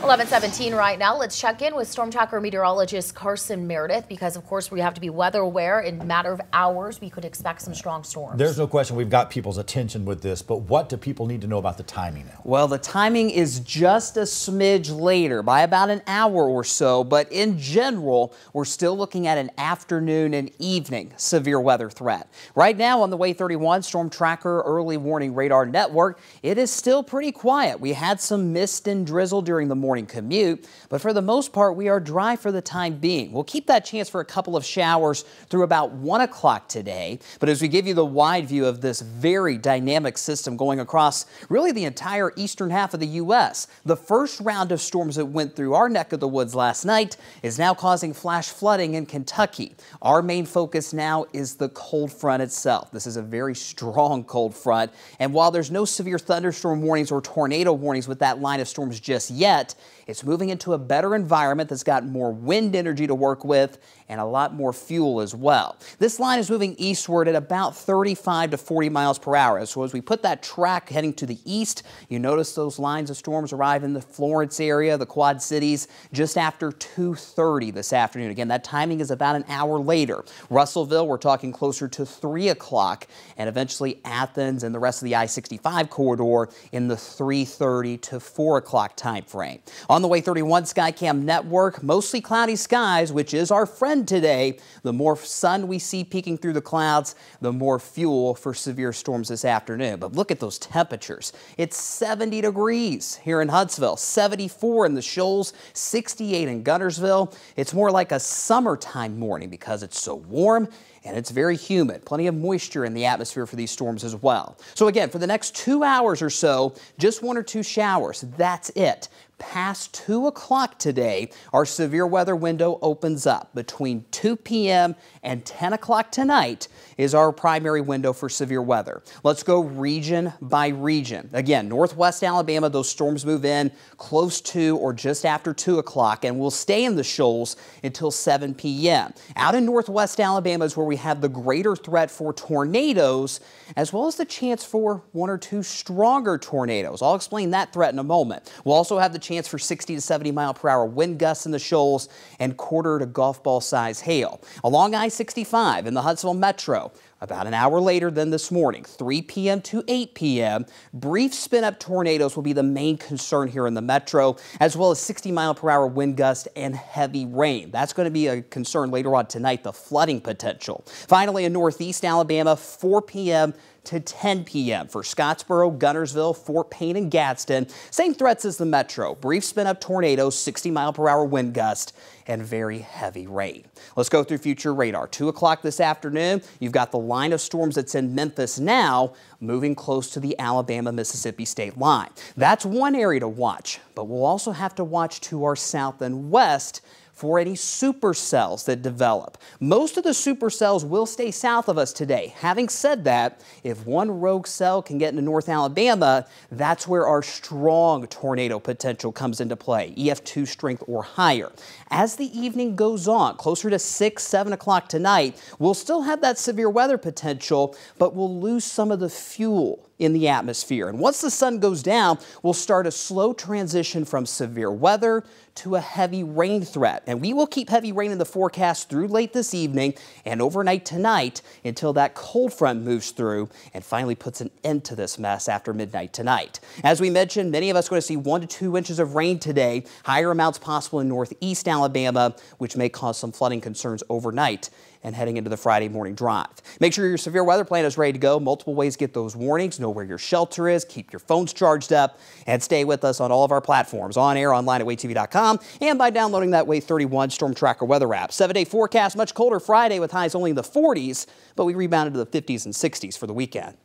11:17 right now. Let's check in with Storm Tracker meteorologist Carson Meredith because, of course, we have to be weather aware. In a matter of hours, we could expect some strong storms. There's no question we've got people's attention with this, but what do people need to know about the timing now? Well, the timing is just a smidge later, by about an hour or so, but in general, we're still looking at an afternoon and evening severe weather threat. Right now on the Way 31 Storm Tracker early warning radar network, it is still pretty quiet. We had some mist and drizzle during the morning commute, but for the most part, we are dry for the time being. We'll keep that chance for a couple of showers through about 1 o'clock today. But as we give you the wide view of this very dynamic system going across really the entire eastern half of the U.S., the first round of storms that went through our neck of the woods last night is now causing flash flooding in Kentucky. Our main focus now is the cold front itself. This is a very strong cold front, and while there's no severe thunderstorm warnings or tornado warnings with that line of storms just yet, it's moving into a better environment that's got more wind energy to work with and a lot more fuel as well. This line is moving eastward at about 35 to 40 miles per hour. So as we put that track heading to the east, you notice those lines of storms arrive in the Florence area, the Quad Cities, just after 2:30 this afternoon. Again, that timing is about an hour later. Russellville, we're talking closer to 3 o'clock, and eventually Athens and the rest of the I-65 corridor in the 3:30 to 4 o'clock time frame. On the Way 31 Skycam network, mostly cloudy skies, which is our friend today. The more sun we see peeking through the clouds, the more fuel for severe storms this afternoon. But look at those temperatures. It's 70 degrees here in Huntsville, 74 in the Shoals, 68 in Guntersville. It's more like a summertime morning because it's so warm and it's very humid. Plenty of moisture in the atmosphere for these storms as well. So again, for the next 2 hours or so, just 1 or 2 showers. That's it. Past 2 o'clock today, our severe weather window opens up. Between 2 p.m. and 10 o'clock tonight is our primary window for severe weather. Let's go region by region. Again, northwest Alabama, those storms move in close to or just after 2 o'clock and will stay in the Shoals until 7 p.m. Out in northwest Alabama is where we have the greater threat for tornadoes, as well as the chance for 1 or 2 stronger tornadoes. I'll explain that threat in a moment. We'll also have the chance for 60 to 70 mile per hour wind gusts in the Shoals and quarter to golf ball size hail. Along I-65 in the Huntsville Metro, about an hour later than this morning, 3 p.m. to 8 p.m., brief spin-up tornadoes will be the main concern here in the metro, as well as 60 mile per hour wind gust and heavy rain. That's going to be a concern later on tonight, the flooding potential. Finally, in northeast Alabama, 4 p.m. to 10 p.m. for Scottsboro, Guntersville, Fort Payne, and Gadsden. Same threats as the metro. Brief spin-up tornadoes, 60 mile per hour wind gust, and very heavy rain. Let's go through future radar. 2 o'clock this afternoon, you've got the line of storms that's in Memphis now, moving close to the Alabama-Mississippi state line. That's one area to watch, but we'll also have to watch to our south and west for any supercells that develop. Most of the supercells will stay south of us today. Having said that, if one rogue cell can get into North Alabama, that's where our strong tornado potential comes into play, EF2 strength or higher. As the evening goes on, closer to 6, 7 o'clock tonight, we'll still have that severe weather potential, but we'll lose some of the fuel in the atmosphere. And once the sun goes down, we'll start a slow transition from severe weather to a heavy rain threat. And we will keep heavy rain in the forecast through late this evening and overnight tonight until that cold front moves through and finally puts an end to this mess after midnight tonight. As we mentioned, many of us are going to see 1 to 2 inches of rain today, higher amounts possible in northeast Alabama, which may cause some flooding concerns overnight and heading into the Friday morning drive. Make sure your severe weather plan is ready to go. Multiple ways to get those warnings. Know where your shelter is. Keep your phones charged up. And stay with us on all of our platforms. On air, online at waytv.com, and by downloading that Way 31 Storm Tracker weather app. 7-day forecast, much colder Friday with highs only in the 40s, but we rebounded to the 50s and 60s for the weekend.